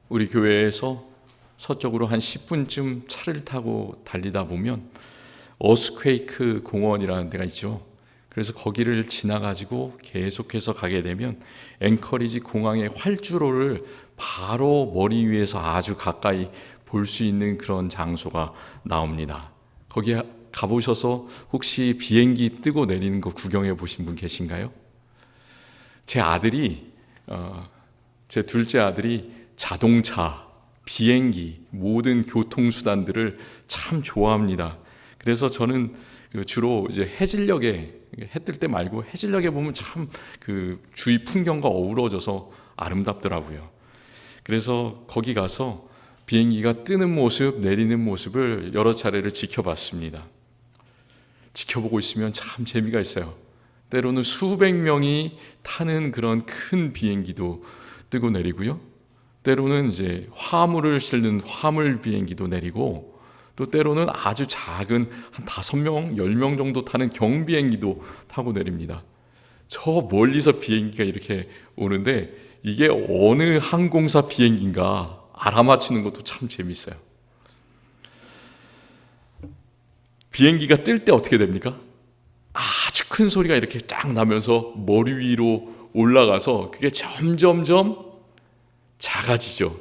우리 교회에서 서쪽으로 한 10분쯤 차를 타고 달리다 보면 어스퀘이크 공원이라는 데가 있죠. 그래서 거기를 지나가지고 계속해서 가게 되면 앵커리지 공항의 활주로를 바로 머리 위에서 아주 가까이 볼 수 있는 그런 장소가 나옵니다. 거기 가보셔서 혹시 비행기 뜨고 내리는 거 구경해 보신 분 계신가요? 제 둘째 아들이 자동차, 비행기, 모든 교통수단들을 참 좋아합니다. 그래서 저는 주로 이제 해질녘에, 해 뜰 때 말고 해질녘에 보면 참 그 주위 풍경과 어우러져서 아름답더라고요. 그래서 거기 가서 비행기가 뜨는 모습, 내리는 모습을 여러 차례를 지켜봤습니다. 지켜보고 있으면 참 재미가 있어요. 때로는 수백 명이 타는 그런 큰 비행기도 뜨고 내리고요. 때로는 이제 화물을 실는 화물 비행기도 내리고, 또 때로는 아주 작은 한 5명, 10명 정도 타는 경비행기도 타고 내립니다. 저 멀리서 비행기가 이렇게 오는데 이게 어느 항공사 비행기인가 알아맞히는 것도 참 재밌어요. 비행기가 뜰 때 어떻게 됩니까? 아주 큰 소리가 이렇게 쫙 나면서 머리 위로 올라가서 그게 점점점 작아지죠.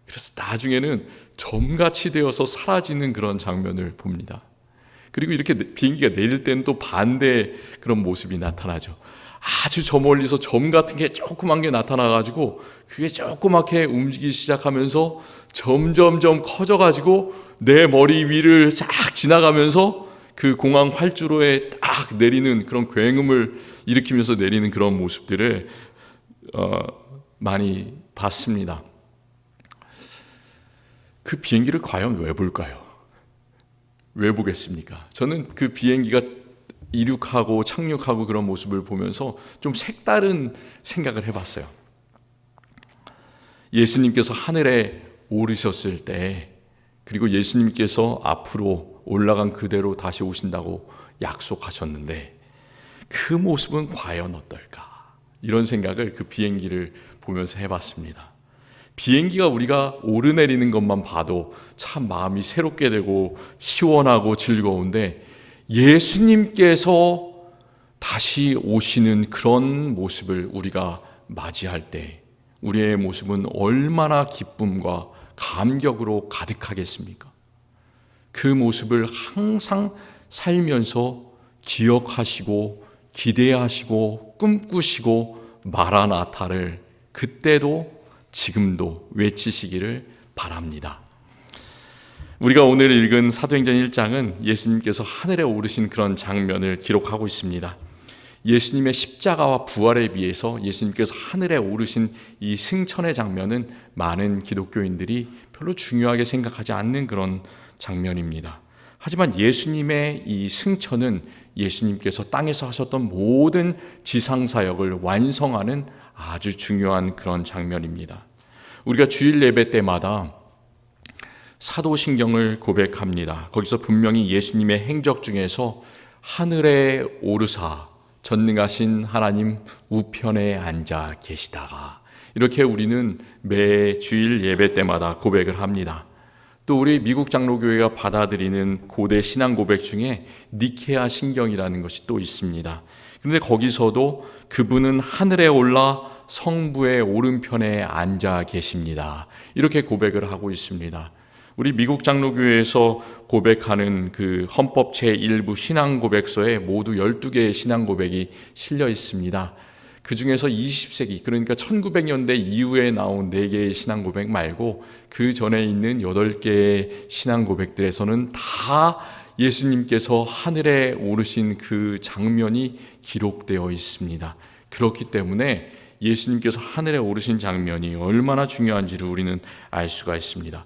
그래서 나중에는 점같이 되어서 사라지는 그런 장면을 봅니다. 그리고 이렇게 비행기가 내릴 때는 또 반대 그런 모습이 나타나죠. 아주 저 멀리서 점 같은 게 조그만 게 나타나가지고 그게 조그맣게 움직이기 시작하면서 점점점 커져가지고 내 머리 위를 쫙 지나가면서 그 공항 활주로에 딱 내리는 그런 굉음을 일으키면서 내리는 그런 모습들을 많이 봤습니다. 그 비행기를 과연 왜 볼까요? 왜 보겠습니까? 저는 그 비행기가 이륙하고 착륙하고 그런 모습을 보면서 좀 색다른 생각을 해봤어요. 예수님께서 하늘에 오르셨을 때, 그리고 예수님께서 앞으로 올라간 그대로 다시 오신다고 약속하셨는데 그 모습은 과연 어떨까? 이런 생각을 그 비행기를 보면서 해봤습니다. 비행기가 우리가 오르내리는 것만 봐도 참 마음이 새롭게 되고 시원하고 즐거운데, 예수님께서 다시 오시는 그런 모습을 우리가 맞이할 때 우리의 모습은 얼마나 기쁨과 감격으로 가득하겠습니까? 그 모습을 항상 살면서 기억하시고 기대하시고 꿈꾸시고 마라나타를 그때도 지금도 외치시기를 바랍니다. 우리가 오늘 읽은 사도행전 1장은 예수님께서 하늘에 오르신 그런 장면을 기록하고 있습니다. 예수님의 십자가와 부활에 비해서 예수님께서 하늘에 오르신 이 승천의 장면은 많은 기독교인들이 별로 중요하게 생각하지 않는 그런 장면입니다. 하지만 예수님의 이 승천은 예수님께서 땅에서 하셨던 모든 지상사역을 완성하는 아주 중요한 그런 장면입니다. 우리가 주일 예배 때마다 사도신경을 고백합니다. 거기서 분명히 예수님의 행적 중에서 하늘에 오르사 전능하신 하나님 우편에 앉아 계시다가, 이렇게 우리는 매 주일 예배 때마다 고백을 합니다. 또 우리 미국 장로교회가 받아들이는 고대 신앙 고백 중에 니케아 신경이라는 것이 또 있습니다. 그런데 거기서도 그분은 하늘에 올라 성부의 오른편에 앉아 계십니다, 이렇게 고백을 하고 있습니다. 우리 미국 장로교회에서 고백하는 그 헌법 제1부 신앙 고백서에 모두 12개의 신앙 고백이 실려 있습니다. 그 중에서 20세기, 그러니까 1900년대 이후에 나온 4개의 신앙 고백 말고 그 전에 있는 8개의 신앙 고백들에서는 다 예수님께서 하늘에 오르신 그 장면이 기록되어 있습니다. 그렇기 때문에 예수님께서 하늘에 오르신 장면이 얼마나 중요한지를 우리는 알 수가 있습니다.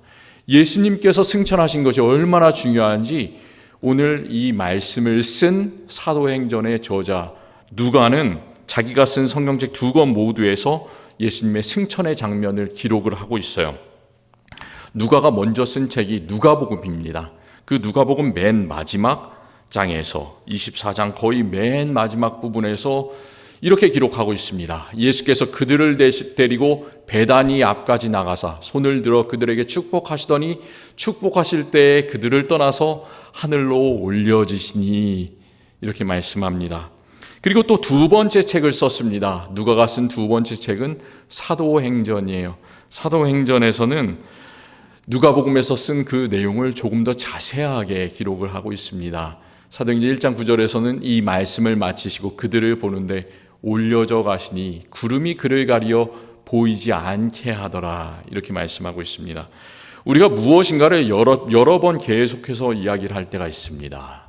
예수님께서 승천하신 것이 얼마나 중요한지 오늘 이 말씀을 쓴 사도행전의 저자 누가는 자기가 쓴 성경책 2권 모두에서 예수님의 승천의 장면을 기록을 하고 있어요. 누가가 먼저 쓴 책이 누가복음입니다. 그 누가복음 맨 마지막 장에서 24장 거의 맨 마지막 부분에서 이렇게 기록하고 있습니다. 예수께서 그들을 데리고 베다니 앞까지 나가사 손을 들어 그들에게 축복하시더니 축복하실 때에 그들을 떠나서 하늘로 올려지시니 이렇게 말씀합니다. 그리고 또 두 번째 책을 썼습니다. 누가가 쓴 두 번째 책은 사도행전이에요. 사도행전에서는 누가복음에서 쓴 그 내용을 조금 더 자세하게 기록을 하고 있습니다. 사도행전 1장 9절에서는 이 말씀을 마치시고 그들을 보는데 올려져 가시니 구름이 그를 가리어 보이지 않게 하더라 이렇게 말씀하고 있습니다. 우리가 무엇인가를 여러 번 계속해서 이야기를 할 때가 있습니다.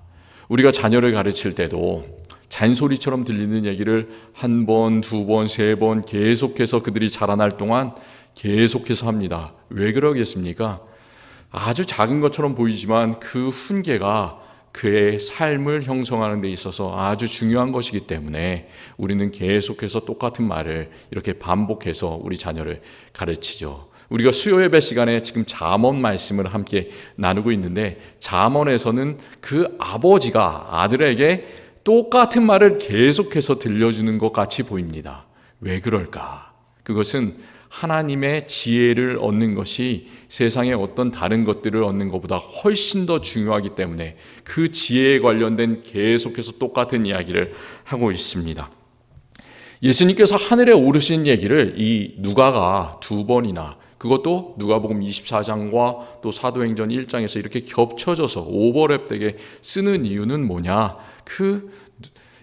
우리가 자녀를 가르칠 때도 잔소리처럼 들리는 얘기를 한 번, 두 번, 세 번 계속해서 그들이 자라날 동안 계속해서 합니다. 왜 그러겠습니까? 아주 작은 것처럼 보이지만 그 훈계가 그의 삶을 형성하는 데 있어서 아주 중요한 것이기 때문에 우리는 계속해서 똑같은 말을 이렇게 반복해서 우리 자녀를 가르치죠. 우리가 수요 예배 시간에 지금 잠언 말씀을 함께 나누고 있는데 잠언에서는 그 아버지가 아들에게 똑같은 말을 계속해서 들려주는 것 같이 보입니다. 왜 그럴까? 그것은 하나님의 지혜를 얻는 것이 세상의 어떤 다른 것들을 얻는 것보다 훨씬 더 중요하기 때문에 그 지혜에 관련된 계속해서 똑같은 이야기를 하고 있습니다. 예수님께서 하늘에 오르신 얘기를 이 누가가 두 번이나 그것도 누가복음 24장과 또 사도행전 1장에서 이렇게 겹쳐져서 오버랩되게 쓰는 이유는 뭐냐? 그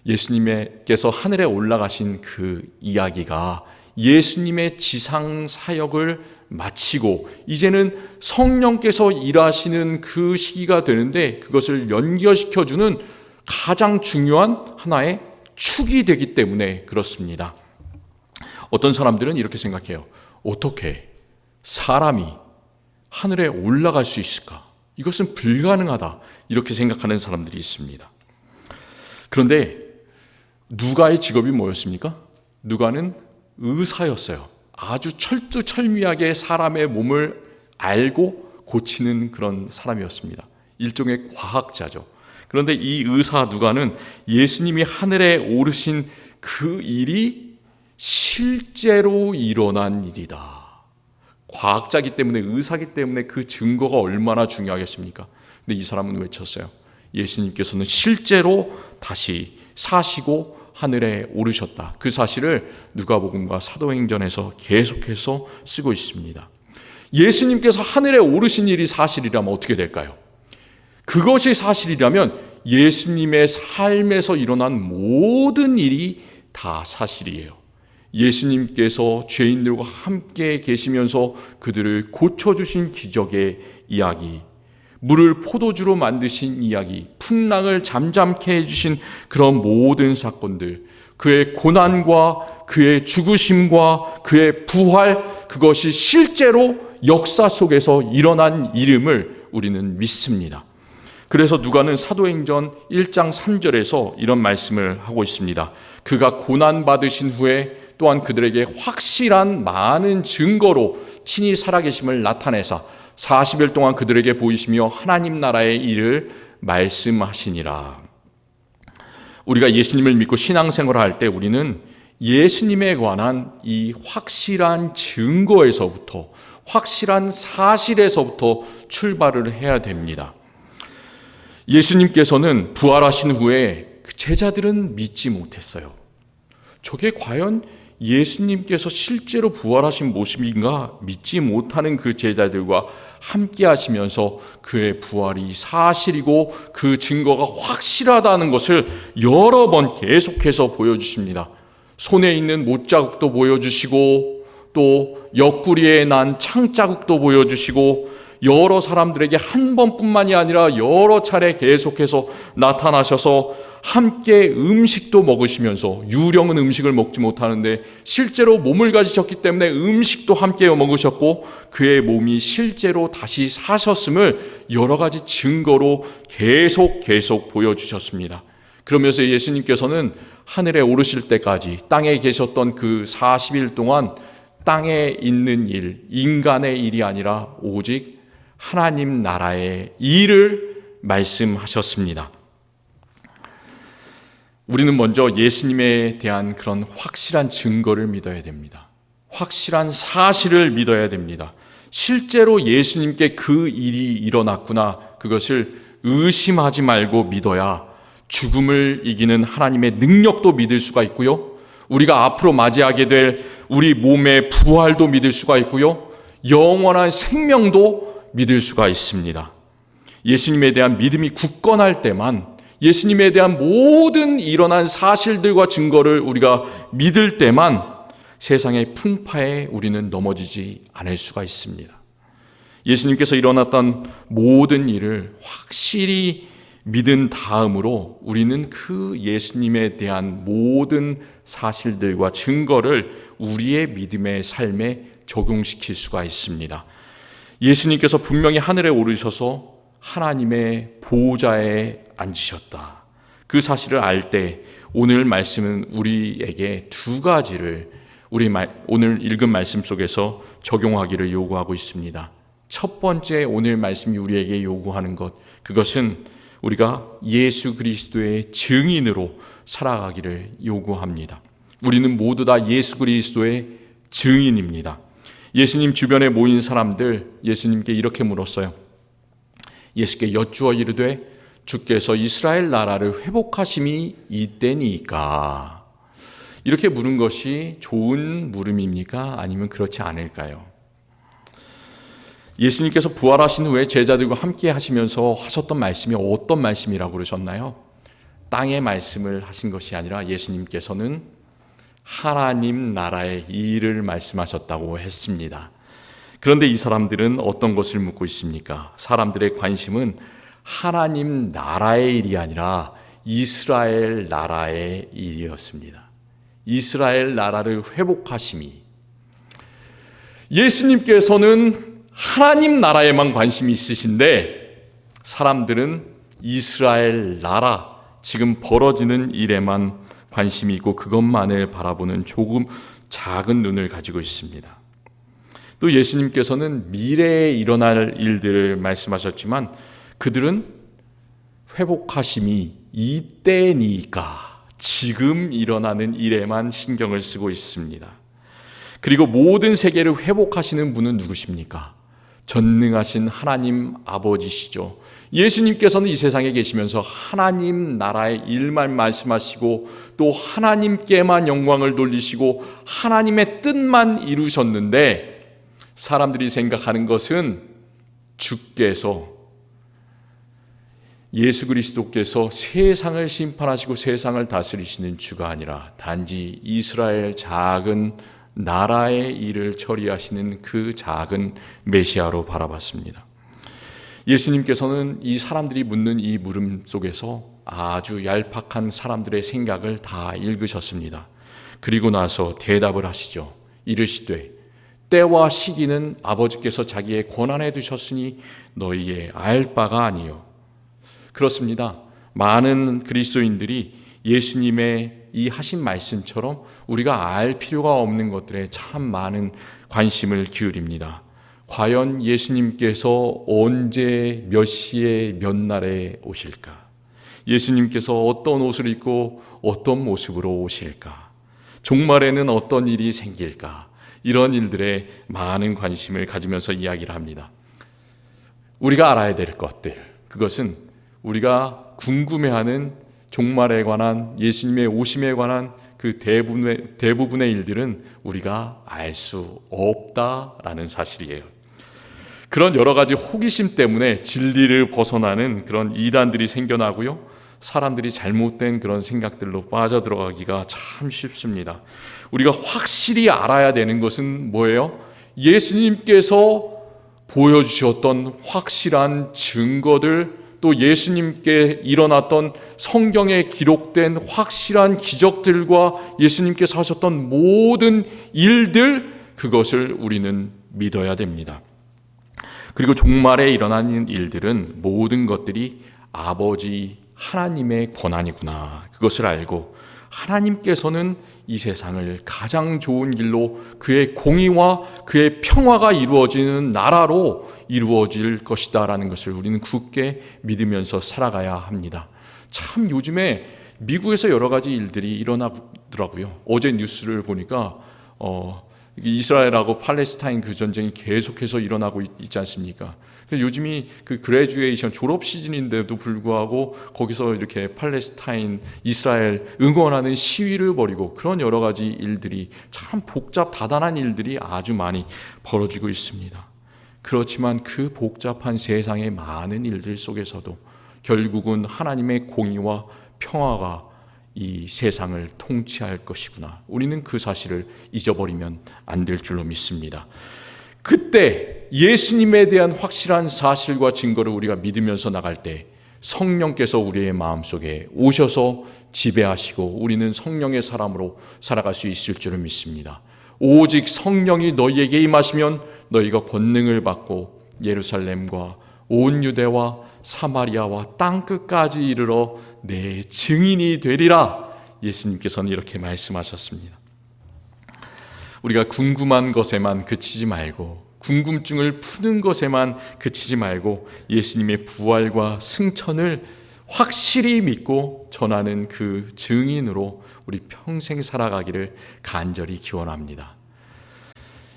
예수님께서 하늘에 올라가신 그 이야기가 예수님의 지상 사역을 마치고 이제는 성령께서 일하시는 그 시기가 되는데 그것을 연결시켜주는 가장 중요한 하나의 축이 되기 때문에 그렇습니다. 어떤 사람들은 이렇게 생각해요. 어떻게 사람이 하늘에 올라갈 수 있을까? 이것은 불가능하다. 이렇게 생각하는 사람들이 있습니다. 그런데 누가의 직업이 뭐였습니까? 누가는 의사였어요. 아주 철두철미하게 사람의 몸을 알고 고치는 그런 사람이었습니다. 일종의 과학자죠. 그런데 이 의사 누가는 예수님이 하늘에 오르신 그 일이 실제로 일어난 일이다. 과학자기 때문에 의사기 때문에 그 증거가 얼마나 중요하겠습니까? 근데 이 사람은 외쳤어요. 예수님께서는 실제로 다시 사시고 하늘에 오르셨다. 그 사실을 누가복음과 사도행전에서 계속해서 쓰고 있습니다. 예수님께서 하늘에 오르신 일이 사실이라면 어떻게 될까요? 그것이 사실이라면 예수님의 삶에서 일어난 모든 일이 다 사실이에요. 예수님께서 죄인들과 함께 계시면서 그들을 고쳐주신 기적의 이야기, 물을 포도주로 만드신 이야기, 풍랑을 잠잠케 해주신 그런 모든 사건들, 그의 고난과 그의 죽으심과 그의 부활, 그것이 실제로 역사 속에서 일어난 일임을 우리는 믿습니다. 그래서 누가는 사도행전 1장 3절에서 이런 말씀을 하고 있습니다. 그가 고난받으신 후에 또한 그들에게 확실한 많은 증거로 친히 살아계심을 나타내사 40일 동안 그들에게 보이시며 하나님 나라의 일을 말씀하시니라. 우리가 예수님을 믿고 신앙생활을 할 때 우리는 예수님에 관한 이 확실한 증거에서부터 확실한 사실에서부터 출발을 해야 됩니다. 예수님께서는 부활하신 후에 그 제자들은 믿지 못했어요. 저게 과연 예수님께서 실제로 부활하신 모습인가 믿지 못하는 그 제자들과 함께 하시면서 그의 부활이 사실이고 그 증거가 확실하다는 것을 여러 번 계속해서 보여주십니다. 손에 있는 못자국도 보여주시고 또 옆구리에 난 창자국도 보여주시고 여러 사람들에게 한 번뿐만이 아니라 여러 차례 계속해서 나타나셔서 함께 음식도 먹으시면서 유령은 음식을 먹지 못하는데 실제로 몸을 가지셨기 때문에 음식도 함께 먹으셨고 그의 몸이 실제로 다시 사셨음을 여러 가지 증거로 계속 보여주셨습니다. 그러면서 예수님께서는 하늘에 오르실 때까지 땅에 계셨던 그 40일 동안 땅에 있는 일, 인간의 일이 아니라 오직 하나님 나라의 일을 말씀하셨습니다. 우리는 먼저 예수님에 대한 그런 확실한 증거를 믿어야 됩니다. 확실한 사실을 믿어야 됩니다. 실제로 예수님께 그 일이 일어났구나, 그것을 의심하지 말고 믿어야 죽음을 이기는 하나님의 능력도 믿을 수가 있고요, 우리가 앞으로 맞이하게 될 우리 몸의 부활도 믿을 수가 있고요, 영원한 생명도 믿을 수가 있습니다. 예수님에 대한 믿음이 굳건할 때만, 예수님에 대한 모든 일어난 사실들과 증거를 우리가 믿을 때만 세상의 풍파에 우리는 넘어지지 않을 수가 있습니다. 예수님께서 일어났던 모든 일을 확실히 믿은 다음으로 우리는 그 예수님에 대한 모든 사실들과 증거를 우리의 믿음의 삶에 적용시킬 수가 있습니다. 예수님께서 분명히 하늘에 오르셔서 하나님의 보좌에 앉으셨다, 그 사실을 알 때 오늘 말씀은 우리에게 두 가지를 오늘 읽은 말씀 속에서 적용하기를 요구하고 있습니다. 첫 번째, 오늘 말씀이 우리에게 요구하는 것, 그것은 우리가 예수 그리스도의 증인으로 살아가기를 요구합니다. 우리는 모두 다 예수 그리스도의 증인입니다. 예수님 주변에 모인 사람들, 예수님께 이렇게 물었어요. 예수께 여쭈어 이르되 주께서 이스라엘 나라를 회복하심이 이때니까. 이렇게 물은 것이 좋은 물음입니까? 아니면 그렇지 않을까요? 예수님께서 부활하신 후에 제자들과 함께 하시면서 하셨던 말씀이 어떤 말씀이라고 그러셨나요? 땅의 말씀을 하신 것이 아니라 예수님께서는 하나님 나라의 일을 말씀하셨다고 했습니다. 그런데 이 사람들은 어떤 것을 묻고 있습니까? 사람들의 관심은 하나님 나라의 일이 아니라 이스라엘 나라의 일이었습니다. 이스라엘 나라를 회복하심이, 예수님께서는 하나님 나라에만 관심이 있으신데 사람들은 이스라엘 나라, 지금 벌어지는 일에만 관심이 있고 그것만을 바라보는 조금 작은 눈을 가지고 있습니다. 또 예수님께서는 미래에 일어날 일들을 말씀하셨지만 그들은 회복하심이 이때니까, 지금 일어나는 일에만 신경을 쓰고 있습니다. 그리고 모든 세계를 회복하시는 분은 누구십니까? 전능하신 하나님 아버지시죠. 예수님께서는 이 세상에 계시면서 하나님 나라의 일만 말씀하시고 또 하나님께만 영광을 돌리시고 하나님의 뜻만 이루셨는데, 사람들이 생각하는 것은 주께서, 예수 그리스도께서 세상을 심판하시고 세상을 다스리시는 주가 아니라 단지 이스라엘 작은 나라의 일을 처리하시는 그 작은 메시아로 바라봤습니다. 예수님께서는 이 사람들이 묻는 이 물음 속에서 아주 얄팍한 사람들의 생각을 다 읽으셨습니다. 그리고 나서 대답을 하시죠. 이르시되 때와 시기는 아버지께서 자기의 권한에 두셨으니 너희의 알 바가 아니요. 그렇습니다. 많은 그리스도인들이 예수님의 이 하신 말씀처럼 우리가 알 필요가 없는 것들에 참 많은 관심을 기울입니다. 과연 예수님께서 언제 몇 시에 몇 날에 오실까? 예수님께서 어떤 옷을 입고 어떤 모습으로 오실까? 종말에는 어떤 일이 생길까? 이런 일들에 많은 관심을 가지면서 이야기를 합니다. 우리가 알아야 될 것들, 그것은 우리가 궁금해하는 종말에 관한, 예수님의 오심에 관한 그 대부분의 일들은 우리가 알 수 없다라는 사실이에요. 그런 여러 가지 호기심 때문에 진리를 벗어나는 그런 이단들이 생겨나고요, 사람들이 잘못된 그런 생각들로 빠져들어가기가 참 쉽습니다. 우리가 확실히 알아야 되는 것은 뭐예요? 예수님께서 보여주셨던 확실한 증거들, 또 예수님께 일어났던 성경에 기록된 확실한 기적들과 예수님께서 하셨던 모든 일들, 그것을 우리는 믿어야 됩니다. 그리고 종말에 일어나는 일들은 모든 것들이 아버지 하나님의 권한이구나, 그것을 알고 하나님께서는 이 세상을 가장 좋은 길로 그의 공의와 그의 평화가 이루어지는 나라로 이루어질 것이다 라는 것을 우리는 굳게 믿으면서 살아가야 합니다. 참 요즘에 미국에서 여러 가지 일들이 일어나더라고요. 어제 뉴스를 보니까 이스라엘하고 팔레스타인 그 전쟁이 계속해서 일어나고 있지 않습니까? 요즘이 그 그레주에이션 졸업 시즌인데도 불구하고 거기서 이렇게 팔레스타인, 이스라엘 응원하는 시위를 벌이고 그런 여러 가지 일들이 참 다단한 일들이 아주 많이 벌어지고 있습니다. 그렇지만 그 복잡한 세상의 많은 일들 속에서도 결국은 하나님의 공의와 평화가 이 세상을 통치할 것이구나. 우리는 그 사실을 잊어버리면 안 될 줄로 믿습니다. 그때 예수님에 대한 확실한 사실과 증거를 우리가 믿으면서 나갈 때 성령께서 우리의 마음속에 오셔서 지배하시고 우리는 성령의 사람으로 살아갈 수 있을 줄을 믿습니다. 오직 성령이 너희에게 임하시면 너희가 권능을 받고 예루살렘과 온 유대와 사마리아와 땅끝까지 이르러 내 증인이 되리라. 예수님께서는 이렇게 말씀하셨습니다. 우리가 궁금한 것에만 그치지 말고 궁금증을 푸는 것에만 그치지 말고 예수님의 부활과 승천을 확실히 믿고 전하는 그 증인으로 우리 평생 살아가기를 간절히 기원합니다.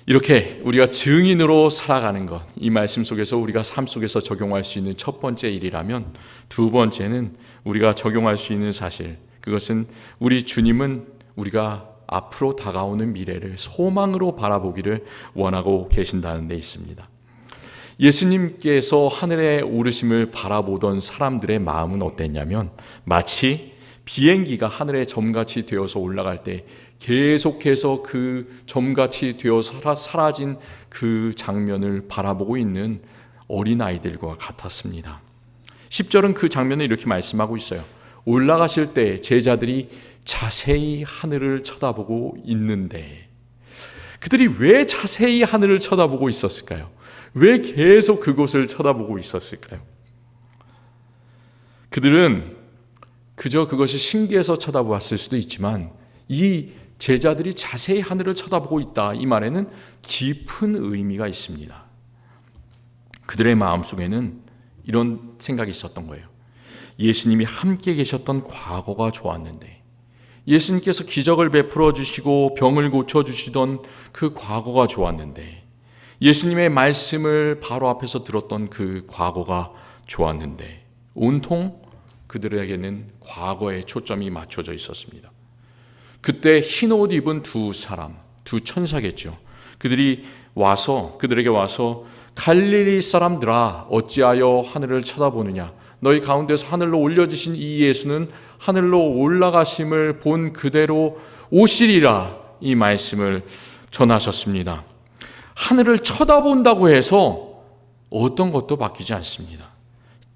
이렇게 우리가 증인으로 살아가는 것, 이 말씀 속에서 우리가 삶 속에서 적용할 수 있는 첫 번째 일이라면, 두 번째는 우리가 적용할 수 있는 사실, 그것은 우리 주님은 우리가 앞으로 다가오는 미래를 소망으로 바라보기를 원하고 계신다는 데 있습니다. 예수님께서 하늘에 오르심을 바라보던 사람들의 마음은 어땠냐면 마치 비행기가 하늘에 점같이 되어서 올라갈 때 계속해서 그 점같이 되어서 사라진 그 장면을 바라보고 있는 어린아이들과 같았습니다. 10절은 그 장면을 이렇게 말씀하고 있어요. 올라가실 때 제자들이 자세히 하늘을 쳐다보고 있는데, 그들이 왜 자세히 하늘을 쳐다보고 있었을까요? 왜 계속 그곳을 쳐다보고 있었을까요? 그들은 그저 그것이 신기해서 쳐다보았을 수도 있지만 이 제자들이 자세히 하늘을 쳐다보고 있다, 이 말에는 깊은 의미가 있습니다. 그들의 마음속에는 이런 생각이 있었던 거예요. 예수님이 함께 계셨던 과거가 좋았는데, 예수님께서 기적을 베풀어 주시고 병을 고쳐 주시던 그 과거가 좋았는데, 예수님의 말씀을 바로 앞에서 들었던 그 과거가 좋았는데, 온통 그들에게는 과거에 초점이 맞춰져 있었습니다. 그때 흰 옷 입은 두 천사겠죠. 그들에게 와서 갈릴리 사람들아 어찌하여 하늘을 쳐다보느냐, 너희 가운데서 하늘로 올려지신 이 예수는 하늘로 올라가심을 본 그대로 오시리라, 이 말씀을 전하셨습니다. 하늘을 쳐다본다고 해서 어떤 것도 바뀌지 않습니다.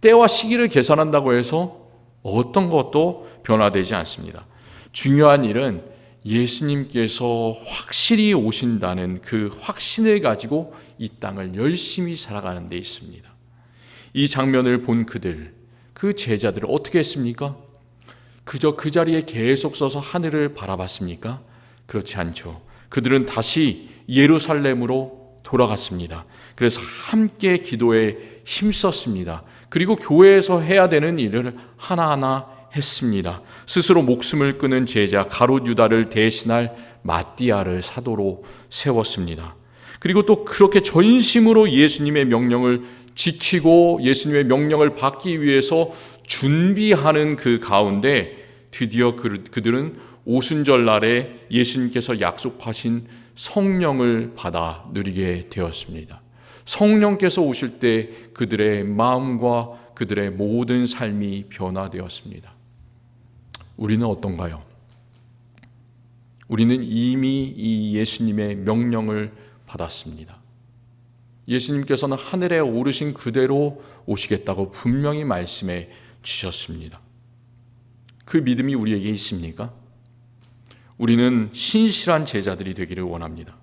때와 시기를 계산한다고 해서 어떤 것도 변화되지 않습니다. 중요한 일은 예수님께서 확실히 오신다는 그 확신을 가지고 이 땅을 열심히 살아가는 데 있습니다. 이 장면을 본 그 제자들을 어떻게 했습니까? 그저 그 자리에 계속 서서 하늘을 바라봤습니까? 그렇지 않죠. 그들은 다시 예루살렘으로 돌아갔습니다. 그래서 함께 기도에 힘썼습니다. 그리고 교회에서 해야 되는 일을 하나하나 했습니다. 스스로 목숨을 끊은 제자 가룟 유다를 대신할 마띠아를 사도로 세웠습니다. 그리고 또 그렇게 전심으로 예수님의 명령을 지키고 예수님의 명령을 받기 위해서 준비하는 그 가운데 드디어 그들은 오순절 날에 예수님께서 약속하신 성령을 받아 누리게 되었습니다. 성령께서 오실 때 그들의 마음과 그들의 모든 삶이 변화되었습니다. 우리는 어떤가요? 우리는 이미 이 예수님의 명령을 받았습니다. 예수님께서는 하늘에 오르신 그대로 오시겠다고 분명히 말씀해 주셨습니다. 그 믿음이 우리에게 있습니까? 우리는 신실한 제자들이 되기를 원합니다.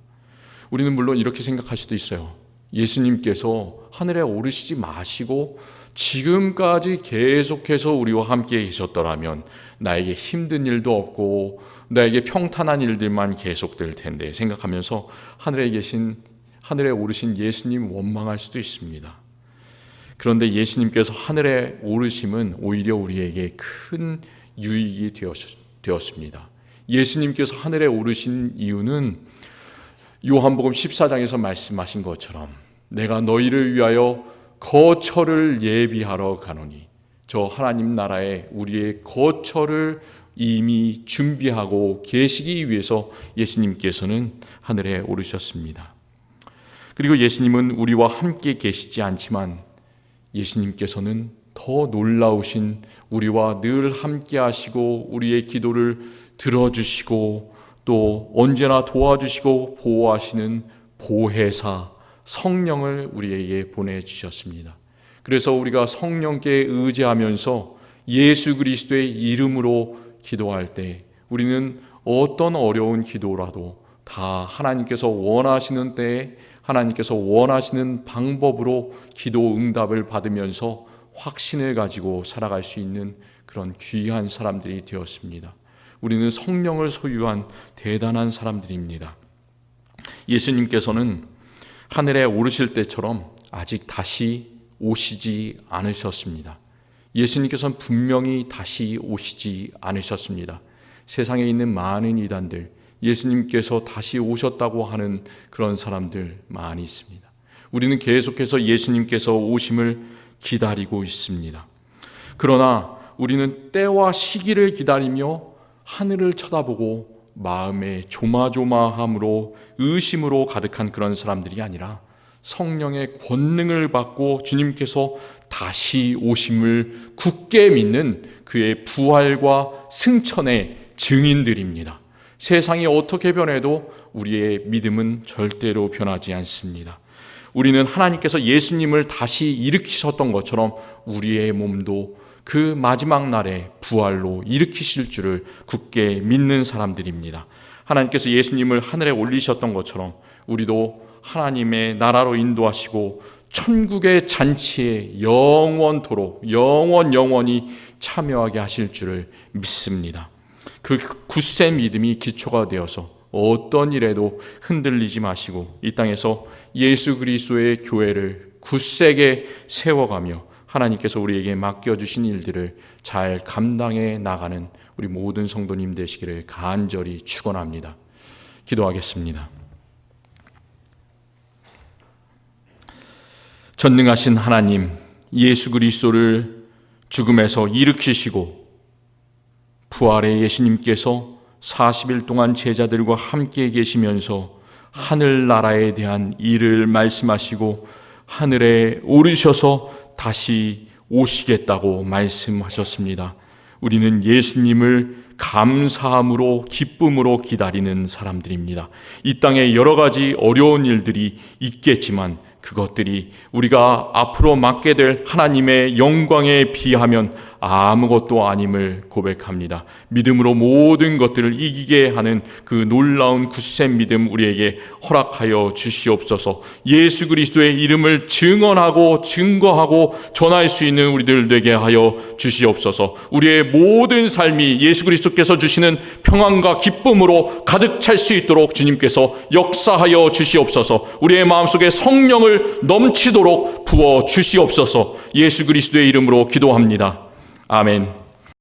우리는 물론 이렇게 생각할 수도 있어요. 예수님께서 하늘에 오르시지 마시고 지금까지 계속해서 우리와 함께 계셨더라면 나에게 힘든 일도 없고 나에게 평탄한 일들만 계속될 텐데 생각하면서 하늘에 오르신 예수님 원망할 수도 있습니다. 그런데 예수님께서 하늘에 오르심은 오히려 우리에게 큰 유익이 되었습니다. 예수님께서 하늘에 오르신 이유는 요한복음 14장에서 말씀하신 것처럼 내가 너희를 위하여 거처를 예비하러 가노니, 저 하나님 나라에 우리의 거처를 이미 준비하고 계시기 위해서 예수님께서는 하늘에 오르셨습니다. 그리고 예수님은 우리와 함께 계시지 않지만 예수님께서는 더 놀라우신 우리와 늘 함께 하시고 우리의 기도를 들어주시고 또 언제나 도와주시고 보호하시는 보혜사 성령을 우리에게 보내주셨습니다. 그래서 우리가 성령께 의지하면서 예수 그리스도의 이름으로 기도할 때 우리는 어떤 어려운 기도라도 다 하나님께서 원하시는 때에 하나님께서 원하시는 방법으로 기도 응답을 받으면서 확신을 가지고 살아갈 수 있는 그런 귀한 사람들이 되었습니다. 우리는 성령을 소유한 대단한 사람들입니다. 예수님께서는 하늘에 오르실 때처럼 아직 다시 오시지 않으셨습니다. 예수님께서는 분명히 다시 오시지 않으셨습니다. 세상에 있는 많은 이단들, 예수님께서 다시 오셨다고 하는 그런 사람들 많이 있습니다. 우리는 계속해서 예수님께서 오심을 기다리고 있습니다. 그러나 우리는 때와 시기를 기다리며 하늘을 쳐다보고 마음에 조마조마함으로 의심으로 가득한 그런 사람들이 아니라 성령의 권능을 받고 주님께서 다시 오심을 굳게 믿는 그의 부활과 승천의 증인들입니다. 세상이 어떻게 변해도 우리의 믿음은 절대로 변하지 않습니다. 우리는 하나님께서 예수님을 다시 일으키셨던 것처럼 우리의 몸도 그 마지막 날에 부활로 일으키실 줄을 굳게 믿는 사람들입니다. 하나님께서 예수님을 하늘에 올리셨던 것처럼 우리도 하나님의 나라로 인도하시고 천국의 잔치에 영원토록 영원히 참여하게 하실 줄을 믿습니다. 그 굳세 믿음이 기초가 되어서 어떤 일에도 흔들리지 마시고 이 땅에서 예수 그리스도의 교회를 굳세게 세워가며 하나님께서 우리에게 맡겨주신 일들을 잘 감당해 나가는 우리 모든 성도님 되시기를 간절히 축원합니다. 기도하겠습니다. 전능하신 하나님, 예수 그리스도를 죽음에서 일으키시고 부활의 예수님께서 40일 동안 제자들과 함께 계시면서 하늘나라에 대한 일을 말씀하시고 하늘에 오르셔서 다시 오시겠다고 말씀하셨습니다. 우리는 예수님을 감사함으로 기쁨으로 기다리는 사람들입니다. 이 땅에 여러 가지 어려운 일들이 있겠지만 그것들이 우리가 앞으로 맡게 될 하나님의 영광에 비하면 아무것도 아님을 고백합니다. 믿음으로 모든 것들을 이기게 하는 그 놀라운 굳센 믿음 우리에게 허락하여 주시옵소서. 예수 그리스도의 이름을 증언하고 증거하고 전할 수 있는 우리들 되게 하여 주시옵소서. 우리의 모든 삶이 예수 그리스도께서 주시는 평안과 기쁨으로 가득 찰 수 있도록 주님께서 역사하여 주시옵소서. 우리의 마음속에 성령을 넘치도록 부어 주시옵소서. 예수 그리스도의 이름으로 기도합니다. 아멘.